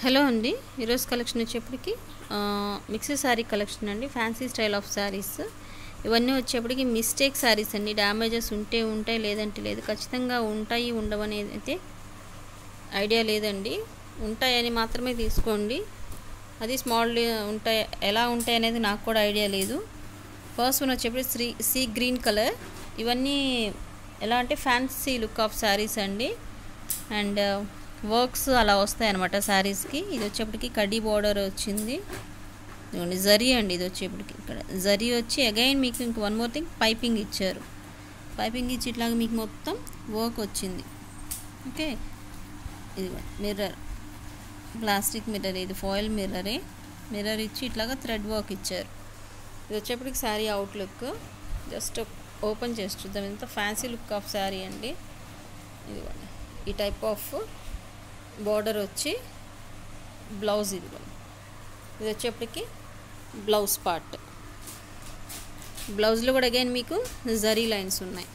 Hello అండి, ఈరోజు collection వచ్చేప్పటికి మిక్సీ శారీ కలెక్షన్ అండి. ఫ్యాన్సీ స్టైల్ ఆఫ్ శారీస్ ఇవన్నీ వచ్చేప్పటికి మిస్టేక్ శారీస్ అండి. డ్యామేజెస్ ఉంటాయి లేదంటే లేదు. ఖచ్చితంగా ఉంటాయి ఉండవనేది అయితే ఐడియా లేదండి. ఉంటాయని మాత్రమే తీసుకోండి. అది స్మాల్ ఉంటాయి, ఎలా ఉంటాయి అనేది నాకు కూడా ఐడియా లేదు. ఫస్ట్ వన్ వచ్చేప్పటికి సీ గ్రీన్ కలర్. ఇవన్నీ ఎలా అంటే ఫ్యాన్సీ లుక్ ఆఫ్ శారీస్ అండి. అండ్ వర్క్స్ అలా వస్తాయి అన్నమాట శారీస్కి. ఇది వచ్చేప్పటికి కడ్డీ బార్డర్ వచ్చింది, జరీ అండి. ఇది వచ్చేప్పటికి ఇక్కడ జరీ వచ్చి అగైన్ మీకు ఇంక వన్ మోర్ థింగ్ పైపింగ్ ఇచ్చారు. పైపింగ్ ఇచ్చి ఇట్లాగా మీకు మొత్తం వర్క్ వచ్చింది. ఓకే, ఇది మిర్రర్, ప్లాస్టిక్ మిర్రర్, ఇది ఫాయిల్ మిర్రర్ ఇచ్చి ఇట్లాగా థ్రెడ్ వర్క్ ఇచ్చారు. ఇది వచ్చేప్పటికి శారీ అవుట్లుక్. జస్ట్ ఓపెన్ చేసి చూద్దాం. ఇంత ఫ్యాన్సీ లుక్ ఆఫ్ శారీ అండి. ఇదిగోండి, ఈ టైప్ ఆఫ్ బార్డర్ వచ్చి బ్లౌజ్. ఇది వచ్చేప్పటికి బ్లౌజ్ పార్ట్. బ్లౌజ్లో కూడా అగైన్ మీకు జరీ లైన్స్ ఉన్నాయి.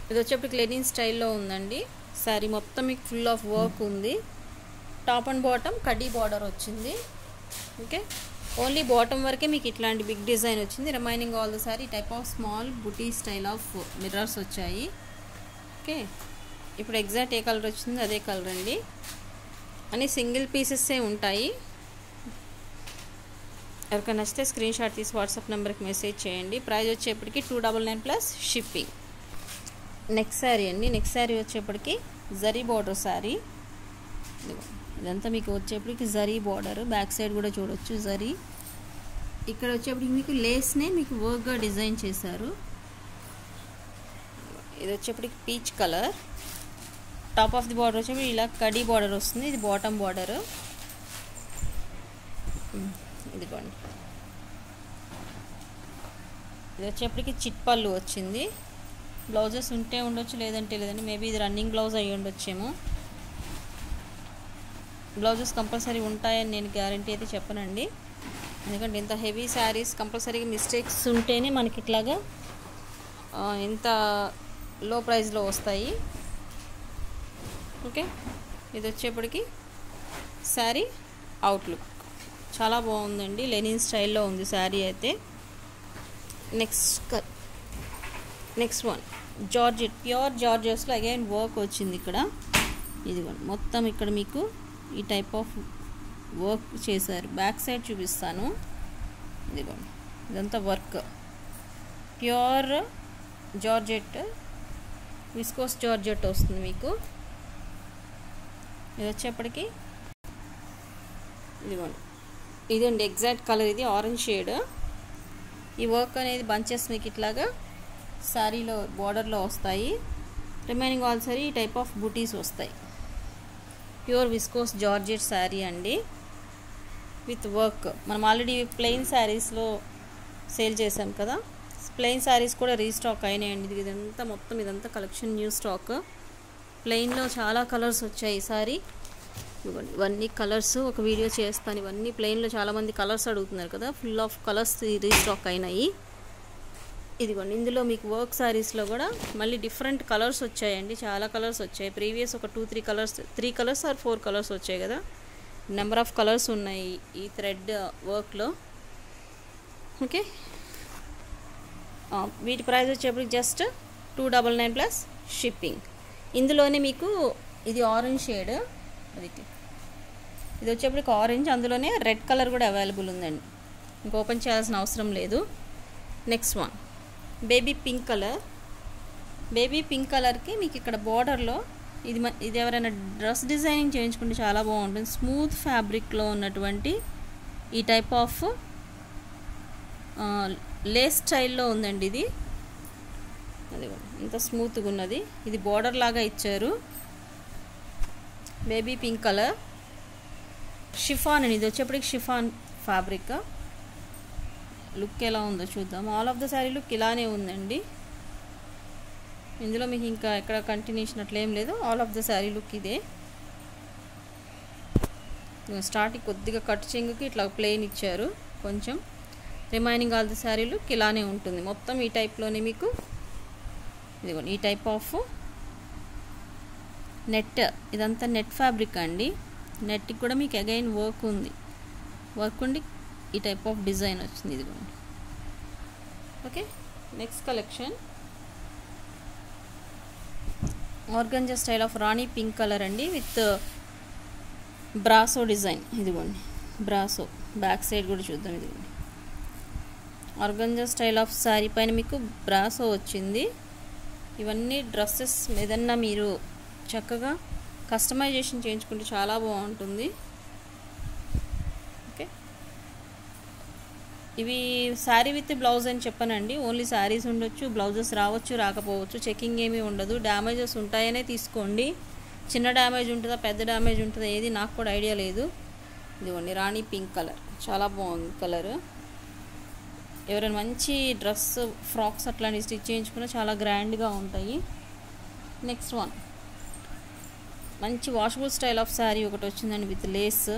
ఇది వచ్చేప్పటికి లెనిన్ స్టైల్లో ఉందండి. శారీ మొత్తం మీకు ఫుల్ ఆఫ్ వర్క్ ఉంది. టాప్ అండ్ బాటమ్ కడ్డీ బార్డర్ వచ్చింది. ఓకే, ఓన్లీ బాటమ్ వరకే మీకు ఇట్లాంటి బిగ్ డిజైన్ వచ్చింది. Remaining all the sari type of small buti style of mirrors వచ్చాయి. ఓకే, ఇప్పుడు ఎగ్జాక్ట్ ఏ కలర్ వచ్చిందో అదే కలర్ అండి. అన్నీ సింగిల్ పీసెస్సే ఉంటాయి. ఎవరికైనా నచ్చితే స్క్రీన్ షాట్ తీసి వాట్సాప్ నెంబర్కి మెసేజ్ చేయండి. ప్రైస్ వచ్చేప్పటికి 299 ప్లస్ షిప్పింగ్. నెక్స్ట్ శారీ అండి. నెక్స్ట్ శారీ వచ్చేప్పటికి జరీ బార్డర్ శారీ. ఇదంతా మీకు వచ్చేప్పటికి జరీ బార్డర్. బ్యాక్ సైడ్ కూడా చూడొచ్చు జరీ. ఇక్కడ వచ్చేప్పటికి మీకు లేస్నే మీకు వర్క్గా డిజైన్ చేశారు. ఇది వచ్చేప్పటికి peach colour. Top of the border వచ్చేప్పటికి ఇలా కడీ బార్డర్ వస్తుంది. ఇది బాటమ్ బార్డర్. ఇదిగోండి, ఇది వచ్చేప్పటికి చిట్ పళ్ళు వచ్చింది. బ్లౌజెస్ ఉంటే ఉండొచ్చు, లేదంటే లేదండి. మేబీ ఇది రన్నింగ్ బ్లౌజ్ అయ్యి ఉండొచ్చేమో. బ్లౌజెస్ కంపల్సరీ ఉంటాయని నేను గ్యారంటీ అయితే చెప్పనండి. ఎందుకంటే ఇంత హెవీ శారీస్ కంపల్సరీగా మిస్టేక్స్ ఉంటేనే మనకి ఇట్లాగా ఇంత లో ప్రైస్లో వస్తాయి. ఓకే, ఇది వచ్చేప్పటికి శారీ అవుట్లుక్ చాలా బాగుందండి. లెనిన్ స్టైల్లో ఉంది శారీ అయితే. నెక్స్ట్ వన్ జార్జెట్, ప్యూర్ జార్జెట్స్లో అగైన్ వర్క్ వచ్చింది. ఇక్కడ ఇదిగోండి, మొత్తం ఇక్కడ మీకు ఈ టైప్ ఆఫ్ వర్క్ చేశారు. బ్యాక్ సైడ్ చూపిస్తాను. ఇదిగోండి, ఇదంతా work pure georgette, viscose georgette వస్తుంది మీకు. ఇది వచ్చేప్పటికి ఇదిగోండి, ఇదండి ఎగ్జాక్ట్ కలర్. ఇది ఆరెంజ్ షేడ్. ఈ వర్క్ అనేది బంచెస్ మీకు ఇట్లాగా శారీలో బార్డర్లో వస్తాయి. రిమైనింగ్ ఆల్ సారీ ఈ టైప్ ఆఫ్ బూటీస్ వస్తాయి. ప్యూర్ విస్కోస్ జార్జెట్ శారీ అండి విత్ వర్క్. మనం ఆల్రెడీ ప్లెయిన్ శారీస్లో సేల్ చేసాం కదా. ప్లెయిన్ శారీస్ కూడా రీస్టాక్ అయినాయండి. ఇదంతా మొత్తం ఇదంతా కలెక్షన్ న్యూ స్టాక్. ప్లెయిన్లో చాలా కలర్స్ వచ్చాయి ఈసారి. ఇవన్నీ కలర్స్ ఒక వీడియో చేస్తాను. ఇవన్నీ ప్లెయిన్లో చాలామంది కలర్స్ అడుగుతున్నారు కదా. ఫుల్ ఆఫ్ కలర్స్ రీస్టాక్ అయినాయి. ఇదిగోండి, ఇందులో మీకు వర్క్ శారీస్లో కూడా మళ్ళీ డిఫరెంట్ కలర్స్ వచ్చాయండి. చాలా కలర్స్ వచ్చాయి. ప్రీవియస్ ఒక 3 కలర్స్ ఆర్ 4 కలర్స్ వచ్చాయి కదా. నెంబర్ ఆఫ్ కలర్స్ ఉన్నాయి ఈ థ్రెడ్ వర్క్లో. ఓకే, వీటి ప్రైస్ వచ్చేప్పటికి జస్ట్ 299 ప్లస్ షిప్పింగ్. ఇందులోనే మీకు ఇది ఆరెంజ్ షేడ్, ఇది వచ్చేప్పటికి ఆరెంజ్, అందులోనే రెడ్ కలర్ కూడా అవైలబుల్ ఉందండి. ఇంకా ఓపెన్ చేయాల్సిన అవసరం లేదు. Next one baby pink colour. Baby pink కలర్కి మీకు ఇక్కడ బార్డర్లో ఇది ఎవరైనా డ్రెస్ డిజైనింగ్ చేయించుకుంటే చాలా బాగుంటుంది. స్మూత్ ఫ్యాబ్రిక్లో ఉన్నటువంటి ఈ టైప్ ఆఫ్ లేస్ స్టైల్లో ఉందండి. ఇది అది ఎంత స్మూత్గా ఉన్నది. ఇది బార్డర్ లాగా ఇచ్చారు. బేబీ పింక్ కలర్ షిఫాన్ అండి. ఇది వచ్చేప్పటికి షిఫాన్ ఫ్యాబ్రిక్. లుక్ ఎలా ఉందో చూద్దాం. All of the sari look ఇలానే ఉందండి. ఇందులో మీకు ఇంకా ఎక్కడ కంటిన్యూషన్ అట్లేం లేదు. All of the sari look ఇదే. స్టార్టింగ్ కొద్దిగా కట్ చెంగుకి ఇట్లా ప్లెయిన్ ఇచ్చారు కొంచెం. Remaining all the sari look ఇలానే ఉంటుంది. మొత్తం ఈ టైప్లోనే మీకు ఇదిగోండి, ఈ టైప్ ఆఫ్ నెట్, ఇదంతా నెట్ ఫ్యాబ్రిక్ అండి. నెట్కి కూడా మీకు అగైన్ వర్క్ ఉంది, వర్క్ ఉండి ఈ టైప్ ఆఫ్ డిజైన్ వచ్చింది ఇదిగోండి. Okay, next collection organza style of Rani pink colour అండి, విత్ బ్రాసో డిజైన్. ఇదిగోండి బ్రాసో, బ్యాక్ సైడ్ కూడా చూద్దాం. ఇదిగోండి ఆర్గంజా స్టైల్ ఆఫ్ శారీ పైన మీకు బ్రాసో వచ్చింది. ఇవన్నీ డ్రెస్సెస్ ఏదన్నా మీరు చక్కగా కస్టమైజేషన్ చేయించుకుంటే చాలా బాగుంటుంది. ఓకే, ఇవి శారీ విత్ బ్లౌజ్ అని చెప్పానండి. ఓన్లీ శారీస్ ఉండొచ్చు, బ్లౌజెస్ రావచ్చు రాకపోవచ్చు, చెకింగ్ ఏమీ ఉండదు. డ్యామేజెస్ ఉంటాయనే తీసుకోండి. చిన్న డ్యామేజ్ ఉంటుందా పెద్ద డ్యామేజ్ ఉంటుందా ఏది నాకు కూడా ఐడియా లేదు. ఇదిగోండి రాణి పింక్ కలర్, చాలా బాగుంది కలర్. ఎవరైనా మంచి డ్రెస్ ఫ్రాక్స్ అట్లాంటివి స్టిచ్ చేయించుకున్నా చాలా గ్రాండ్గా ఉంటాయి. నెక్స్ట్ వన్ మంచి వాషబుల్ స్టైల్ ఆఫ్ శారీ ఒకటి వచ్చిందండి విత్ లేస్.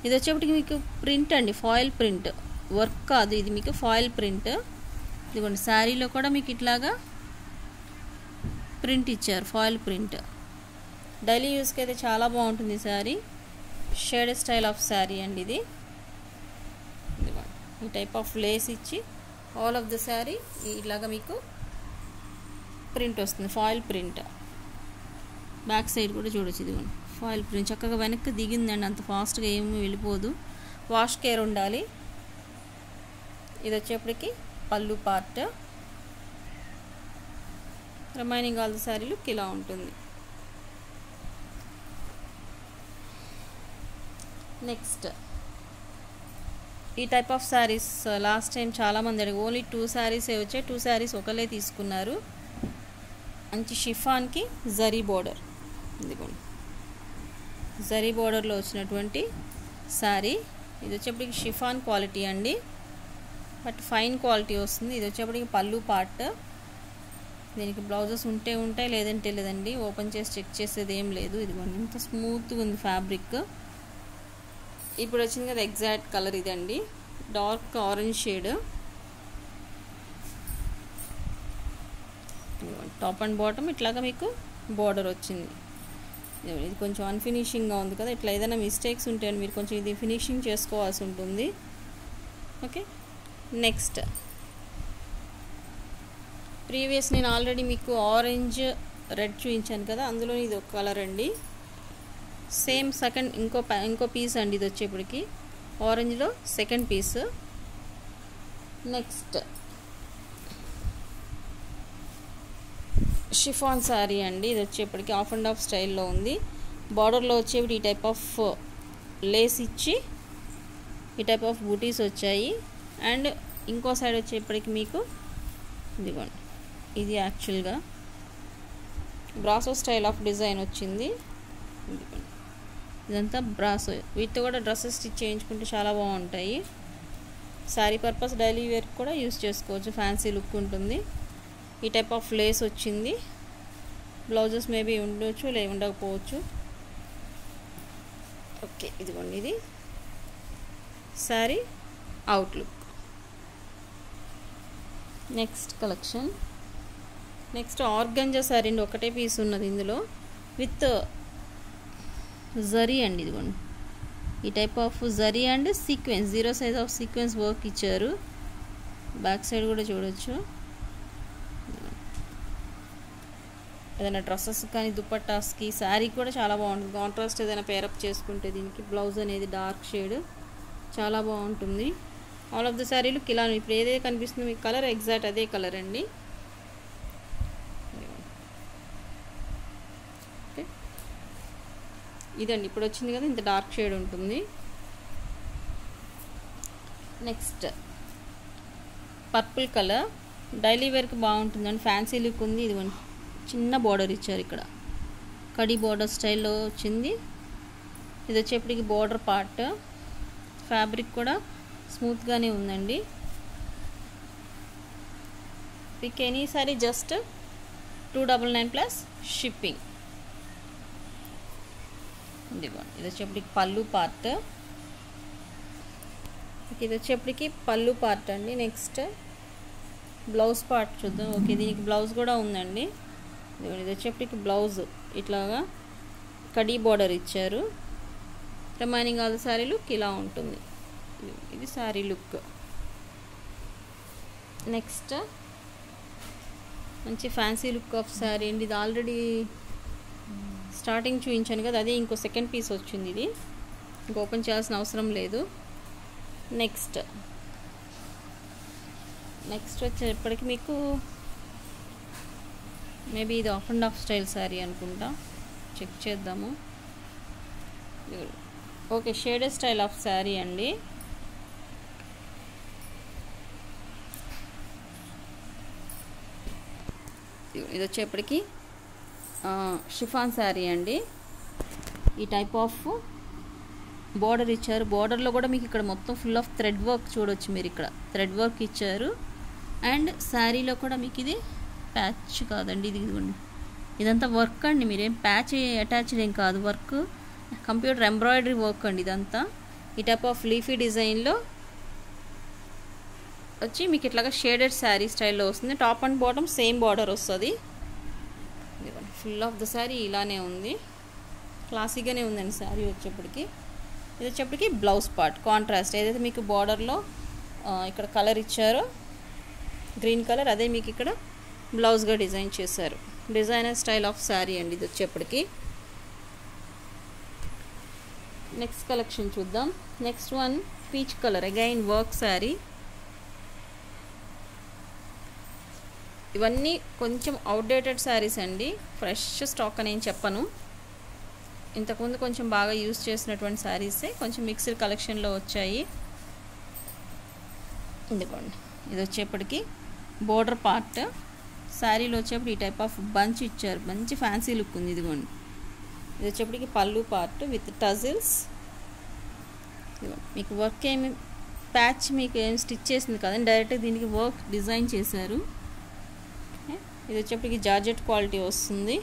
ఇది వచ్చేప్పటికి మీకు ప్రింట్ అండి, ఫాయిల్ ప్రింట్, వర్క్ కాదు ఇది, మీకు ఫాయిల్ ప్రింట్. ఇదిగోండి శారీలో కూడా మీకు ఇట్లాగా ప్రింట్ ఇచ్చారు, ఫాయిల్ ప్రింట్. డైలీ యూస్కి అయితే చాలా బాగుంటుంది sari. Shade style of sari అండి ఇది. ఈ టైప్ ఆఫ్ లేస్ ఇచ్చి ఆల్ ఆఫ్ ద శారీ ఇలాగా మీకు ప్రింట్ వస్తుంది, ఫాయిల్ ప్రింట్. బ్యాక్ సైడ్ కూడా చూడొచ్చు, ఇదిగోండి ఫాయిల్ ప్రింట్ చక్కగా వెనక్కి దిగిందండి, అంత ఫాస్ట్గా ఏమీ వెళ్ళిపోదు, వాష్ కేర్ ఉండాలి. ఇది వచ్చేప్పటికి పళ్ళు part. Remaining all the sari look ఇలా ఉంటుంది. నెక్స్ట్ ఈ type of saris last time చాలామంది అడిగి ఓన్లీ 2 శారీసే వచ్చాయి, 2 శారీస్ ఒకలే తీసుకున్నారు. మంచి షిఫాన్కి జరీ బోర్డర్, ఇదిగోండి జరీ బోర్డర్లో వచ్చినటువంటి శారీ. ఇది వచ్చేప్పటికి షిఫాన్ క్వాలిటీ అండి, బట్ ఫైన్ క్వాలిటీ వస్తుంది. ఇది వచ్చేప్పటికి పళ్ళు పార్ట్. దీనికి బ్లౌజెస్ ఉంటాయి లేదంటే లేదండి, ఓపెన్ చేసి చెక్ చేసేది ఏం లేదు. ఇదిగోండి ఇంత స్మూత్గా ఉంది ఫ్యాబ్రిక్. ఇప్పుడు వచ్చింది కదా ఎగ్జాక్ట్ కలర్ ఇదండి, dark orange shade. Top and bottom ఇట్లాగా మీకు బార్డర్ వచ్చింది. ఇది కొంచెం అన్ఫినిషింగ్గా ఉంది కదా, ఇట్లా ఏదైనా మిస్టేక్స్ ఉంటాయని మీరు కొంచెం ఇది ఫినిషింగ్ చేసుకోవాల్సి ఉంటుంది. ఓకే, నెక్స్ట్ ప్రీవియస్ నేను ఆల్రెడీ మీకు ఆరెంజ్ రెడ్ చూపించాను కదా, అందులో ఇది ఒక కలర్ అండి. సేమ్ సెకండ్ ఇంకో పీస్ అండి ఇది వచ్చేప్పటికి ఆరెంజ్లో second piece. Next chiffon sari అండి, ఇది వచ్చేప్పటికి ఆఫ్ అండ్ ఆఫ్ స్టైల్లో ఉంది. బార్డర్లో వచ్చేప్పటి ఈ టైప్ ఆఫ్ లేస్ ఇచ్చి ఈ టైప్ ఆఫ్ బూటీస్ వచ్చాయి. అండ్ ఇంకో సైడ్ వచ్చేప్పటికి మీకు ఇదిగోండి, ఇది యాక్చువల్గా బ్రాసో స్టైల్ ఆఫ్ డిజైన్ వచ్చింది. ఇదంతా బ్రాసో, వీటితో కూడా డ్రెస్సెస్ స్టిచ్ చేయించుకుంటే చాలా బాగుంటాయి. శారీ పర్పస్ డైలీ వేర్ కూడా యూస్ చేసుకోవచ్చు, ఫ్యాన్సీ లుక్ ఉంటుంది. ఈ టైప్ ఆఫ్ లేస్ వచ్చింది. బ్లౌజెస్ మేబీ ఉండొచ్చు ఉండకపోవచ్చు. ఓకే, ఇదిగోండి ఇది sari outlook. Next collection next organza sari అండి, ఒకటే పీస్ ఉన్నది ఇందులో విత్ జరీ అండి. ఇదిగోండి ఈ type of zari and sequence, 0 size of sequence work ఇచ్చారు. బ్యాక్ సైడ్ కూడా చూడొచ్చు. ఏదైనా డ్రెస్సెస్ కానీ దుపట్టాస్కి శారీ కూడా చాలా బాగుంటుంది. కాంట్రాస్ట్ ఏదైనా పేరప్ చేసుకుంటే దీనికి బ్లౌజ్ అనేది డార్క్ షేడ్ చాలా బాగుంటుంది. ఆల్ ఆఫ్ ద శారీలు ఇలా ఇప్పుడు ఏదైతే కనిపిస్తుంది మీకు కలర్ ఎగ్జాక్ట్ అదే కలర్ అండి. ఓకే, ఇదండి ఇప్పుడు వచ్చింది కదా, ఇంత డార్క్ షేడ్ ఉంటుంది. నెక్స్ట్ పర్పుల్ కలర్, డైలీ వేర్కి బాగుంటుందండి, ఫ్యాన్సీ లుక్ ఉంది. ఇదిగోండి చిన్న బార్డర్ ఇచ్చారు, ఇక్కడ కడి బార్డర్ స్టైల్లో వచ్చింది. ఇది వచ్చేప్పటికి బార్డర్ పార్ట్. ఫ్యాబ్రిక్ కూడా స్మూత్గానే ఉందండి. Pick any sari just 299 plus shipping. ఇదిగోండి ఇది వచ్చేప్పటికి పళ్ళు పార్ట్. ఇది వచ్చేప్పటికి పళ్ళు పార్ట్ అండి. నెక్స్ట్ బ్లౌజ్ పార్ట్ చూద్దాం. ఓకే, దీనికి బ్లౌజ్ కూడా ఉందండి. ఇది వచ్చేప్పటికి బ్లౌజ్ ఇట్లాగా కడీ బార్డర్ ఇచ్చారు. రిమైనింగ్ ఆల్ శారీ లుక్ ఇలా ఉంటుంది. ఇది శారీ లుక్. నెక్స్ట్ మంచి ఫ్యాన్సీ లుక్ ఆఫ్ శారీ అండి. ఇది ఆల్రెడీ స్టార్టింగ్ చూపించాను కదా, అదే ఇంకో సెకండ్ పీస్ వచ్చింది. ఇది ఇంక ఓపెన్ చేయాల్సిన అవసరం లేదు. నెక్స్ట్ వచ్చేప్పటికి మీకు మేబీ ఇది of and half style sari అనుకుంటా, చెక్ చేద్దాము. Okay, shaded style of sari అండి. ఇది వచ్చేప్పటికి షిఫాన్ శారీ అండి. ఈ టైప్ ఆఫ్ బార్డర్ ఇచ్చారు. బార్డర్లో కూడా మీకు ఇక్కడ మొత్తం ఫుల్ ఆఫ్ థ్రెడ్ వర్క్ చూడొచ్చు మీరు. ఇక్కడ థ్రెడ్ వర్క్ ఇచ్చారు. అండ్ శారీలో కూడా మీకు ఇది ప్యాచ్ కాదండి, ఇది ఇదిగోండి, ఇదంతా వర్క్ అండి. మీరేం ప్యాచ్ అటాచ్డ్ ఏం కాదు, వర్క్ కంప్యూటర్ ఎంబ్రాయిడరీ వర్క్ అండి ఇదంతా. ఈ టైప్ ఆఫ్ లీఫీ డిజైన్లో వచ్చి మీకు ఇట్లాగా షేడెడ్ శారీ స్టైల్లో వస్తుంది. Top and bottom same border వస్తుంది. ఫుల్ ఆఫ్ ద శారీ ఇలానే ఉంది, క్లాసీగానే ఉందండి శారీ వచ్చేప్పటికి. ఇది వచ్చేప్పటికి బ్లౌజ్ పార్ట్ కాంట్రాస్ట్, ఏదైతే మీకు బార్డర్లో ఇక్కడ కలర్ ఇచ్చారో గ్రీన్ కలర్, అదే మీకు ఇక్కడ బ్లౌజ్గా డిజైన్ చేశారు. డిజైనర్ స్టైల్ ఆఫ్ శారీ అండి ఇది వచ్చేప్పటికి. నెక్స్ట్ కలెక్షన్ చూద్దాం. Next one peach colour, again work sari. ఇవన్నీ కొంచెం అవుట్డేటెడ్ శారీస్ అండి, ఫ్రెష్ స్టాక్ అని ఏం చెప్పను. ఇంతకుముందు కొంచెం బాగా యూజ్ చేసినటువంటి శారీసే కొంచెం మిక్స్డ్ కలెక్షన్లో వచ్చాయి. ఇదిగోండి, ఇది వచ్చేప్పటికి బోర్డర్ పార్ట్. శారీలో వచ్చేప్పుడు ఈ టైప్ ఆఫ్ బంచ్ ఇచ్చారు, మంచి ఫ్యాన్సీ లుక్ ఉంది. ఇదిగోండి, ఇది వచ్చేప్పటికి పళ్ళు పార్ట్ విత్ టజిల్స్. మీకు వర్క్ ఏమి ప్యాచ్ మీకు ఏం స్టిచ్ చేసింది కదండి, డైరెక్ట్గా దీనికి వర్క్ డిజైన్ చేశారు. ఇది వచ్చేప్పటికి జార్జెట్ క్వాలిటీ వస్తుంది.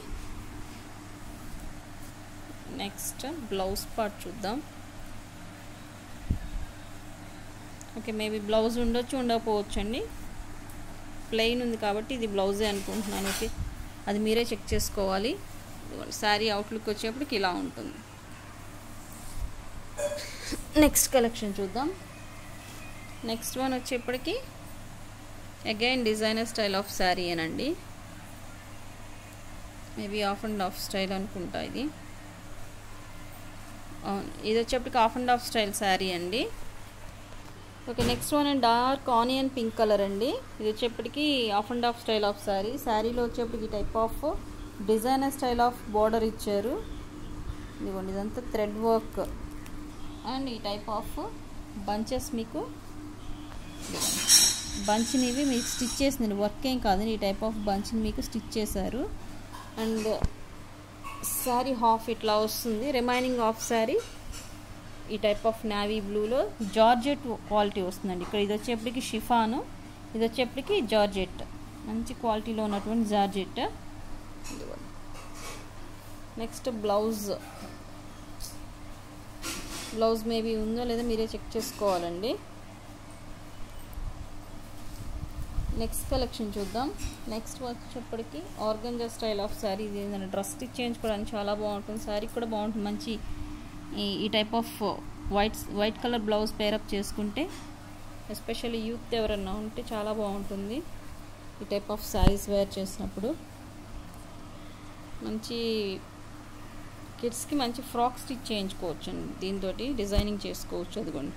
నెక్స్ట్ బ్లౌజ్ పార్ట్ చూద్దాం. ఓకే, మేబీ బ్లౌజ్ ఉండొచ్చు, ఉండకపోవచ్చు అండి. ప్లెయిన్ ఉంది కాబట్టి ఇది బ్లౌజే అనుకుంటున్నాను. ఓకే, అది మీరే చెక్ చేసుకోవాలి. శారీ అవుట్లుక్ వచ్చేప్పటికి ఇలా ఉంటుంది. నెక్స్ట్ కలెక్షన్ చూద్దాం. నెక్స్ట్ వన్ వచ్చేప్పటికి again designer style of sari అనండి. Maybe half and half style అనుకుంటా ఇది. ఇది వచ్చేప్పటికి half and half style sari అండి. Okay, next one and dark onion pink colour అండి. ఇది వచ్చేప్పటికి half and half style of sari. శారీలో వచ్చేప్పటికి type of designer style of border ఇచ్చారు. ఇదిగోండి, ఇదంతా థ్రెడ్ వర్క్ అండ్ ఈ టైప్ ఆఫ్ బంచెస్, మీకు బంచ్ని ఇవి మీకు స్టిచ్ చేసింది, వర్క్ ఏం కాదండి. ఈ టైప్ ఆఫ్ బంచ్ని మీకు స్టిచ్ చేశారు. అండ్ శారీ హాఫ్ ఇట్లా వస్తుంది. రిమైనింగ్ ఆఫ్ శారీ ఈ టైప్ ఆఫ్ నావీ బ్లూలో జార్జెట్ క్వాలిటీ వస్తుందండి. ఇక్కడ ఇది వచ్చేప్పటికి షిఫాను, ఇది వచ్చేప్పటికి జార్జెట్, మంచి క్వాలిటీలో ఉన్నటువంటి జార్జెట్. నెక్స్ట్ బ్లౌజ్ మేబీ ఉందో లేదో మీరే చెక్ చేసుకోవాలండి. నెక్స్ట్ కలెక్షన్ చూద్దాం. నెక్స్ట్ వచ్చేప్పటికి ఆర్గంజా స్టైల్ ఆఫ్ శారీ. ఇది ఏదైనా డ్రెస్ స్టిచ్ చేయించుకోవడానికి చాలా బాగుంటుంది. శారీ కూడా బాగుంటుంది. మంచి ఈ type off white colour blouse pair up చేసుకుంటే, ఎస్పెషల్లీ యూత్ ఎవరన్నా ఉంటే చాలా బాగుంటుంది. ఈ టైప్ ఆఫ్ శారీస్ వేర్ చేసినప్పుడు మంచి కిడ్స్కి మంచి ఫ్రాక్ స్టిచ్ చేయించుకోవచ్చు అండి. దీంతో డిజైనింగ్ చేసుకోవచ్చు. అదిగోండి,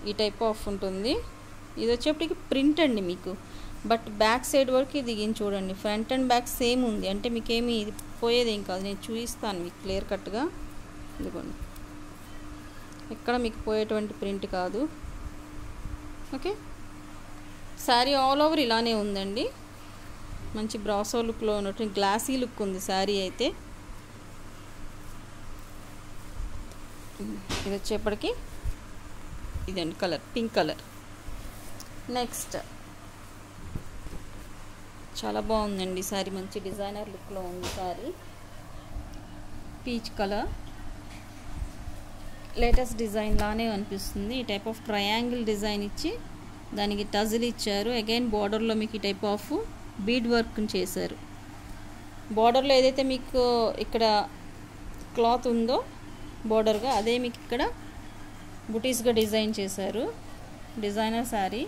ఈ టైప్ ఆఫ్ ఉంటుంది. ఇది వచ్చేప్పటికి ప్రింట్ అండి మీకు, బట్ బ్యాక్ సైడ్ వరకు ఇది దిగింది చూడండి. ఫ్రంట్ అండ్ బ్యాక్ సేమ్ ఉంది, అంటే మీకేమి ఇది పోయేదేం కాదు. నేను చూపిస్తాను మీకు క్లియర్ కట్గా. ఇదిగోండి, ఎక్కడ మీకు పోయేటువంటి ప్రింట్ కాదు. ఓకే, శారీ ఆల్ ఓవర్ ఇలానే ఉందండి. మంచి బ్రాసో లుక్లో ఉన్నటువంటి గ్లాసీ లుక్ ఉంది శారీ అయితే. ఇది వచ్చేప్పటికి ఇదండి కలర్, పింక్ కలర్. నెక్స్ట్ చాలా బాగుందండి శారీ, మంచి డిజైనర్ లుక్లో ఉంది sari. Peach colour, latest design లానే అనిపిస్తుంది. ఈ టైప్ ఆఫ్ ట్రయాంగిల్ డిజైన్ ఇచ్చి దానికి టజిల్ ఇచ్చారు. అగైన్ బార్డర్లో మీకు ఈ టైప్ ఆఫ్ బీడ్ వర్క్ చేశారు. బార్డర్లో ఏదైతే మీకు ఇక్కడ క్లాత్ ఉందో బోర్డర్గా, అదే మీకు ఇక్కడ బుటీస్గా డిజైన్ చేశారు. డిజైనర్ శారీ,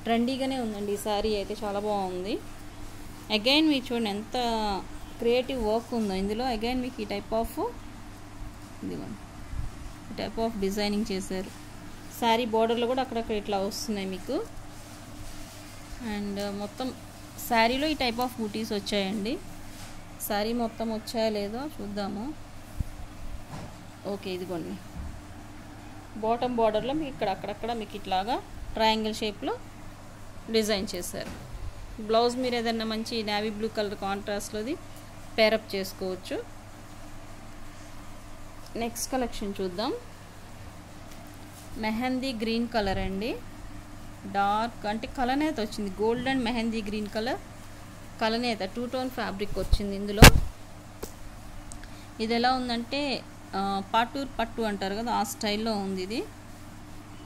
ట్రెండీగానే ఉందండి ఈ శారీ అయితే, చాలా బాగుంది. అగైన్ మీకు చూడండి ఎంత క్రియేటివ్ వర్క్ ఉందో ఇందులో. అగైన్ మీకు ఈ టైప్ ఆఫ్ ఇదిగోండి ఈ టైప్ ఆఫ్ డిజైనింగ్ చేశారు. శారీ బోర్డర్లో కూడా అక్కడక్కడ ఇట్లా వస్తున్నాయి మీకు. అండ్ మొత్తం శారీలో ఈ టైప్ ఆఫ్ బూటీస్ వచ్చాయండి. శారీ మొత్తం వచ్చాయో లేదో చూద్దాము. ఓకే, ఇదిగోండి బాటమ్ బార్డర్లో మీకు ఇక్కడ అక్కడక్కడ మీకు ఇట్లాగా ట్రయాంగిల్ షేప్లో డిజైన్ చేశారు. బ్లౌజ్ మీరు ఏదైనా మంచి నేవీ బ్లూ కలర్ కాంట్రాస్ట్లోది పేరప్ చేసుకోవచ్చు. నెక్స్ట్ కలెక్షన్ చూద్దాం. మెహందీ గ్రీన్ కలర్ అండి, డార్క్ అంటే కలనేత వచ్చింది. Gold and mehndi green colour కలనేత 2 టోన్ ఫ్యాబ్రిక్ వచ్చింది ఇందులో. ఇది ఎలా ఉందంటే పాటూర్ పట్టు అంటారు కదా, ఆ స్టైల్లో ఉంది. ఇది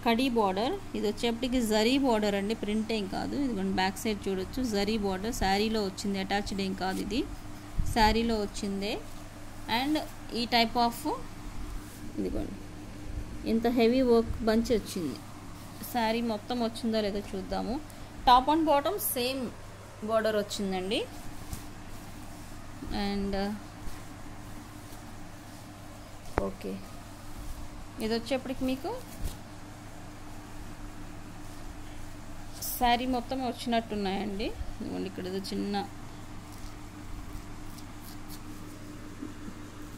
కడీ బార్డర్, ఇది వచ్చేప్పటికి జరీ బార్డర్ అండి, ప్రింట్ ఏం కాదు. ఇదిగోండి బ్యాక్ సైడ్ చూడొచ్చు, జరీ బార్డర్ శారీలో వచ్చింది, అటాచ్డ్ ఏం కాదు, ఇది శారీలో వచ్చిందే. అండ్ ఈ టైప్ ఆఫ్ ఇదిగోండి ఇంత హెవీ వర్క్ బంచ్ వచ్చింది. శారీ మొత్తం వచ్చిందో లేదో చూద్దాము. Top and bottom same border వచ్చిందండి. అండ్ ఓకే, ఇది వచ్చేప్పటికి మీకు శారీ మొత్తం వచ్చినట్టున్నాయండి. ఇదిగోండి ఇక్కడ ఏదో చిన్న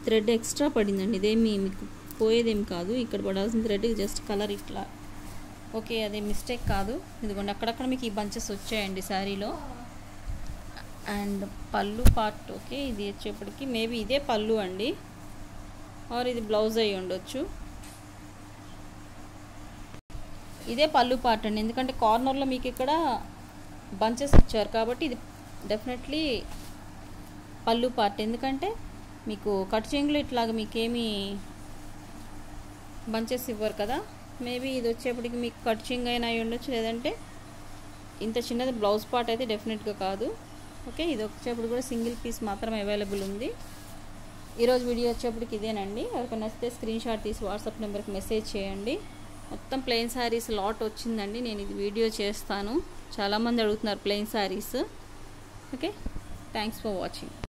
థ్రెడ్ ఎక్స్ట్రా పడిందండి, ఇదేమి మీకు పోయేదేం కాదు. ఇక్కడ పడాల్సిన థ్రెడ్ జస్ట్ కలర్ ఇట్లా. ఓకే, అదే మిస్టేక్ కాదు. ఇదిగోండి అక్కడక్కడ మీకు ఈ బంచెస్ వచ్చాయండి శారీలో. అండ్ పళ్ళు పార్ట్, ఓకే ఇది వచ్చేప్పటికి మేబీ ఇదే పళ్ళు అండి, ఆర్ ఇది బ్లౌజ్ అయ్యి ఉండొచ్చు. ఇదే పళ్ళు పార్ట్ అండి, ఎందుకంటే కార్నర్లో మీకు ఇక్కడ బంచెస్ ఇచ్చారు కాబట్టి ఇది డెఫినెట్లీ పళ్ళు పార్ట్. ఎందుకంటే మీకు కట్ చెంగులు ఇట్లాగా మీకేమీ బంచెస్ ఇవ్వరు కదా. మేబీ ఇది వచ్చేప్పటికి మీకు కట్ చెంగు అయినా అయి ఉండొచ్చు, లేదంటే ఇంత చిన్నది బ్లౌజ్ పార్ట్ అయితే డెఫినెట్గా కాదు. ఓకే, ఇది వచ్చేప్పుడు కూడా సింగిల్ పీస్ మాత్రం అవైలబుల్ ఉంది. ఈరోజు వీడియో వచ్చేప్పటికి ఇదేనండి. ఎవరికైనా నచ్చితే స్క్రీన్ షాట్ తీసి వాట్సాప్ నెంబర్కి మెసేజ్ చేయండి. మొత్తం ప్లెయిన్ శారీస్ లాట్ వచ్చిందండి, నేను ఇది వీడియో చేస్తాను. చాలామంది అడుగుతున్నారు plain saris. Okay, thanks for watching.